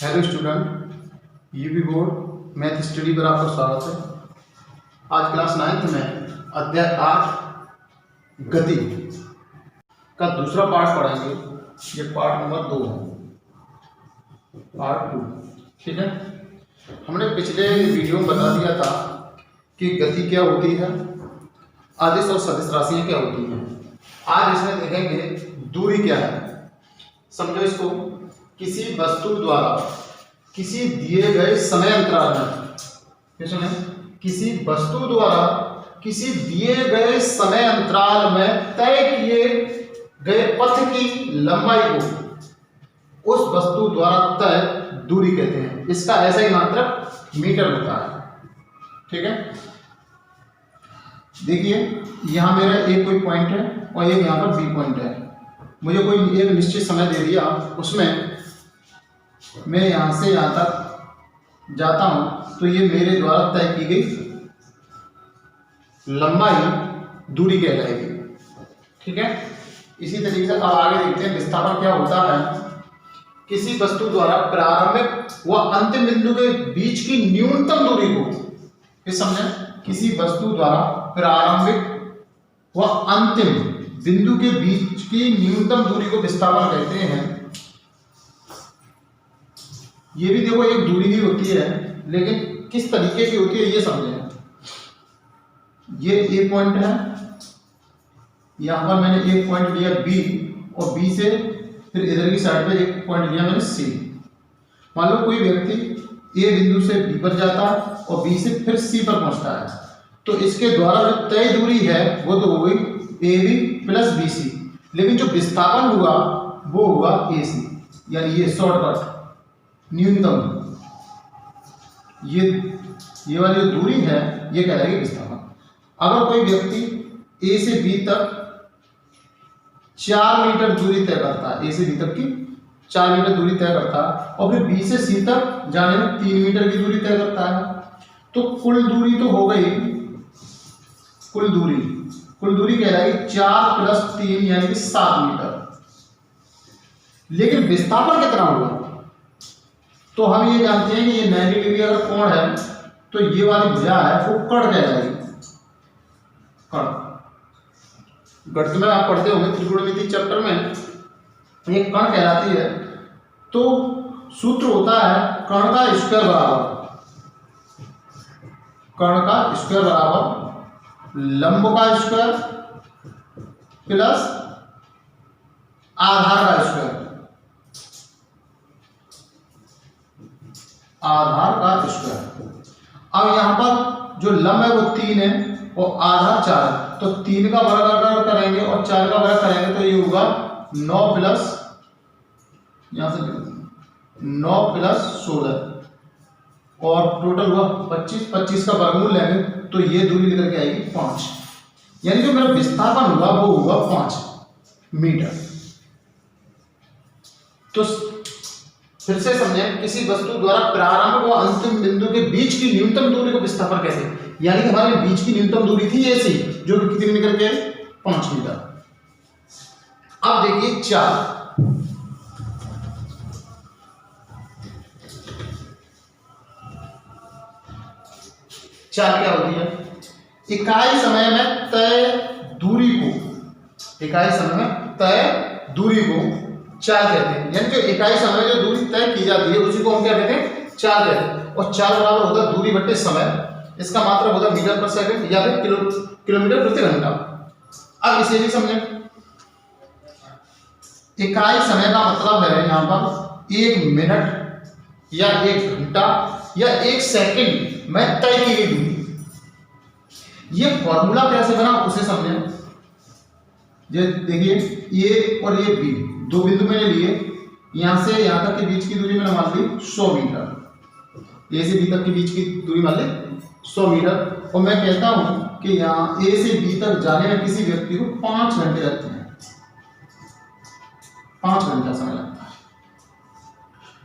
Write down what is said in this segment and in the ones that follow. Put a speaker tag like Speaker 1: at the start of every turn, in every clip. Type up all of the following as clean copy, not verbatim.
Speaker 1: Hello student, UP board math study पर आपका स्वागत है। आज क्लास 9th में अध्याय 8 गति का दूसरा पार्ट पढ़ेंगे। ये पार्ट नंबर 2 है, पार्ट 2। ठीक है, हमने पिछले वीडियो में बता दिया था कि गति क्या होती है, आदिश और सदिश राशियाँ क्या होती हैं। आज इसमें देखेंगे दूरी क्या है। समझो इसको, किसी वस्तु द्वारा किसी दिए गए समय अंतराल में, किसी वस्तु द्वारा किसी दिए गए समय अंतराल में तय किए गए पथ की लंबाई को उस वस्तु द्वारा तय दूरी कहते हैं। इसका ऐसा ही मात्रक मीटर होता है। ठीक है, देखिए यहां मेरा एक कोई पॉइंट है और एक यहां पर बी पॉइंट है। मुझे कोई एक निश्चित समय दे दिया, उसमें मैं यहां से यहां तक जाता हूं, तो ये मेरे द्वारा तय की गई लंबाई दूरी कहलाएगी। ठीक है, इसी तरीके से अब आगे देखते हैं विस्थापन क्या होता है। किसी वस्तु द्वारा प्रारंभिक व अंतिम बिंदु के बीच की न्यूनतम दूरी को, फिर समझे, किसी वस्तु द्वारा प्रारंभिक व अंतिम बिंदु के बीच की न्यूनतम दूरी को विस्थापन कहते हैं। ये भी देखो एक दूरी ही होती है, लेकिन किस तरीके की होती है ये समझें। ये ए पॉइंट है, यहां पर मैंने एक पॉइंट लिया बी, और बी से फिर इधर की साइड पे एक पॉइंट लिया मैंने सी। मान लो कोई व्यक्ति ए बिंदु से बी पर जाता है और बी से फिर सी पर पहुंचता है, तो इसके द्वारा जो तय दूरी है वो तो हो गई A B plus B C, लेकिन जो विस्थापन हुआ वो हुआ ए सी, यानी ये शॉर्टकट न्यूनतम। ये वाली जो दूरी है ये कहलाएगी विस्थापन। अगर कोई व्यक्ति ए से बी तक 4 मीटर दूरी तय करता है, ए से बी तक की 4 मीटर दूरी तय करता है, और फिर बी से सी तक जाने में 3 मीटर की दूरी तय करता है, तो कुल दूरी तो हो गई, कुल दूरी कहलाएगी 4 प्लस 3 यानी कि 7 मीटर। लेकिन विस्थापन कितना हुआ, तो हम ये जानते हैं कि ये 90 डिग्री अगर कोण है तो ये वाली भुजा है वो कर्ण कहलाएगी। गणित में आप पढ़ते होंगे त्रिकोणमिति चैप्टर में, ये कर्ण कहलाती है। तो सूत्र होता है कर्ण का स्क्वायर बराबर लंब का स्क्वायर प्लस आधार का स्क्वायर। अब यहां पर जो लंब है वो 3 है और आधार 4 है, तो 3 का वर्ग अगर करेंगे और 4 का वर्ग करेंगे तो ये होगा 9 प्लस, यहां से 9 प्लस 16, और टोटल हुआ 25 का वर्गमूल लेंगे तो ये दूरी निकल के आएगी 5, यानी जो मेरा विस्थापन हुआ वो हुआ 5 मीटर। तो फिर से समझें, किसी वस्तु द्वारा प्रारंभ व अंतिम बिंदु के बीच की न्यूनतम दूरी को विस्थापन कैसे, यानी कि हमारे बीच की न्यूनतम दूरी थी ए सी, जो कि कितनी निकल के 5 मीटर। अब देखिए 4, क्या होती है, इकाई समय में तय दूरी को चाल कहते हैं। यानी जो इकाई समय जो दूरी तय की जाती है उसी को हम क्या कहते हैं, चाल कहते हैं। और चाल बराबर होता है दूरी बट्टे समय, इसका मात्रक होता है मीटर पर सेकंड या फिर किलोमीटर प्रति घंटा। अब इसे भी समझें, इकाई समय का मतलब है यहां पर 1 मिनट या 1 घंटा या 1 सेकंड में तय की गई दूरी। ये फॉर्मूला कैसे बना उसे समझें। ये देखिए ए और ये बी, 2 बिंदु मैंने लिए, यहां से यहां तक के बीच की दूरी मैंने मान ली 100 मीटर, ए से बी तक के बीच की दूरी मान ली 100 मीटर, और मैं कहता हूं कि यहां ए से बी तक जाने में किसी व्यक्ति को 5 घंटे लगते हैं, 5 घंटा समय लगता है।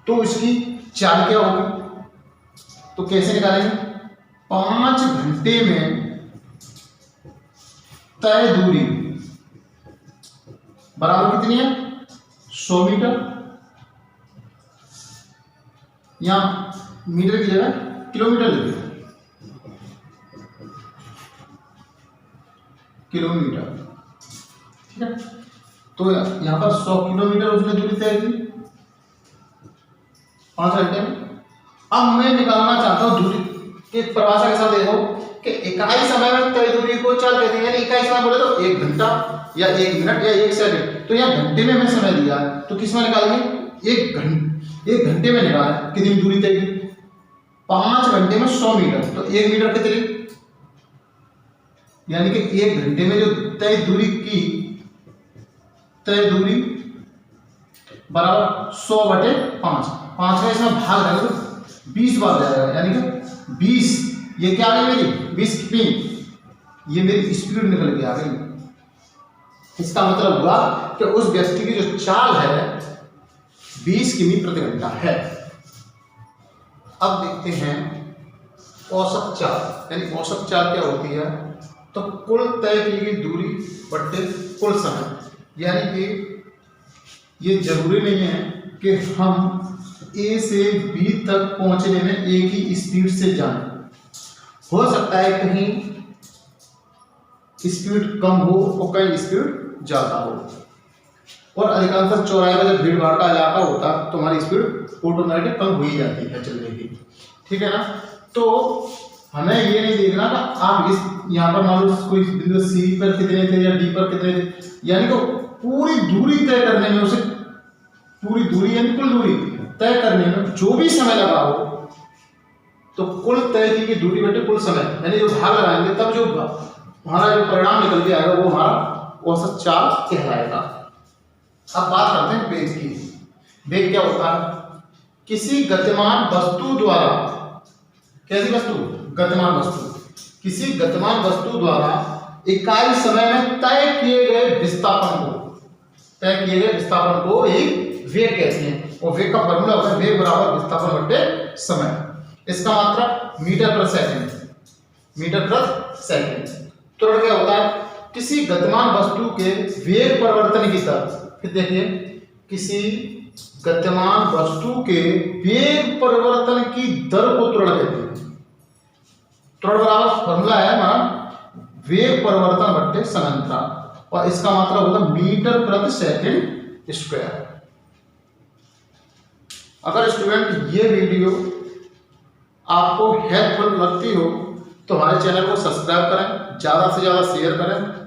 Speaker 1: तो इसकी चाल क्या होगी, तो कैसे निकालेंगे, 5 घंटे में तय दूरी बराबर कितनी है, 100 मीटर। यहाँ मीटर की जगह किलोमीटर लिखिए, किलोमीटर, ठीक है। तो यहाँ पर 100 किलोमीटर उसने दूरी तय की 5 घंटे में। अब मैं निकालना चाहता हूँ दूरी की परिभाषा के साथ। देखो कि इकाई समय में तय दूरी को चल कहते हैं, यानी इकाई समय बोले तो 1 घंटा या 1 मिनट या 1 सेकंड। तो यहाँ घंटे में मैं समय दिया है, तो किस में निकालेंगे? 1 घंटे में निकाला कितनी दूरी तय की? 5 घंटे में 100 मीटर, तो 1 मीटर कितनी, यानी कि 1 घंटे में जो तय दूरी की, तय दूरी बराबर 100/5। 5 का इसमें भाग डालो 20 बार जाएगा, यानी कि 20। ये क्या आ गई मेरी? 20 किमी, ये मेरी स्पीड निकल के आ गई। इसका मतलब हुआ कि उस व्यक्ति की जो चाल है 20 किमी प्रति घंटा है। अब देखते हैं औसत चाल, यानी औसत चाल क्या होती है? तो कुल तय की गई दूरी बट्टे कुल समय। यानी कि ये जरूरी नहीं है कि हम ए से बी तक पहुंचने में एक ही स्पीड से जाएं। हो सकता है कहीं स्पीड कम हो और कहीं स्पीड ज्यादा हो, और अधिकांश चौराहे पर जब भीड़ भाड़ का इलाका होता है तो हमारी स्पीड ऑटोमेटिक कम हो ही जाती है चलने की, ठीक है ना। तो हमें ये नहीं देखना कि आप इस यहाँ पर मान लो कोई बिंदु सी पर कितने थे या डी पर कितने थे, यानी कि पूरी दूरी तय करने में, उसे पूरी दूरी यानी कुल दूरी तय करने में जो भी समय लगा हो, तो कुल तय की दूरी बटे कुल समय, यानी जो भाग लगाएंगे तब जो हमारा जो परिणाम निकल के आएगा वो हमारा औसत चाल कहलाएगा। अब बात करते हैं वेग की। वेग क्या होता है? किसी गतिमान वस्तु द्वारा, कैसी वस्तु? गतिमान वस्तु। किसी गतिमान वस्तु द्वारा इकाई समय में तय किए गए विस्थापन को एक वेग कहते हैं, और वेग का फॉर्मूला होता है वेग बराबर विस्थापन बटे समय। इसका मात्रक मीटर प्रति सेकंड। त्वरण क्या होता है? किसी गतिमान वस्तु के वेग परिवर्तन की दर। फिर देखिए, किसी गतिमान वस्तु के वेग परिवर्तन की दर को त्वरण कहते हैं। त्वरण बराबर फॉर्मूला है हमारा वेग परिवर्तन बट्टे समांतराल, और इसका मतलब होता है मीटर प्रति सेकंड स्क्वायर। अगर स्टूडेंट ये वीडियो आपको हेल्पफुल लगती हो तो हमारे चैनल को सब्सक्राइब करें, ज़्यादा से ज़्यादा शेयर करें।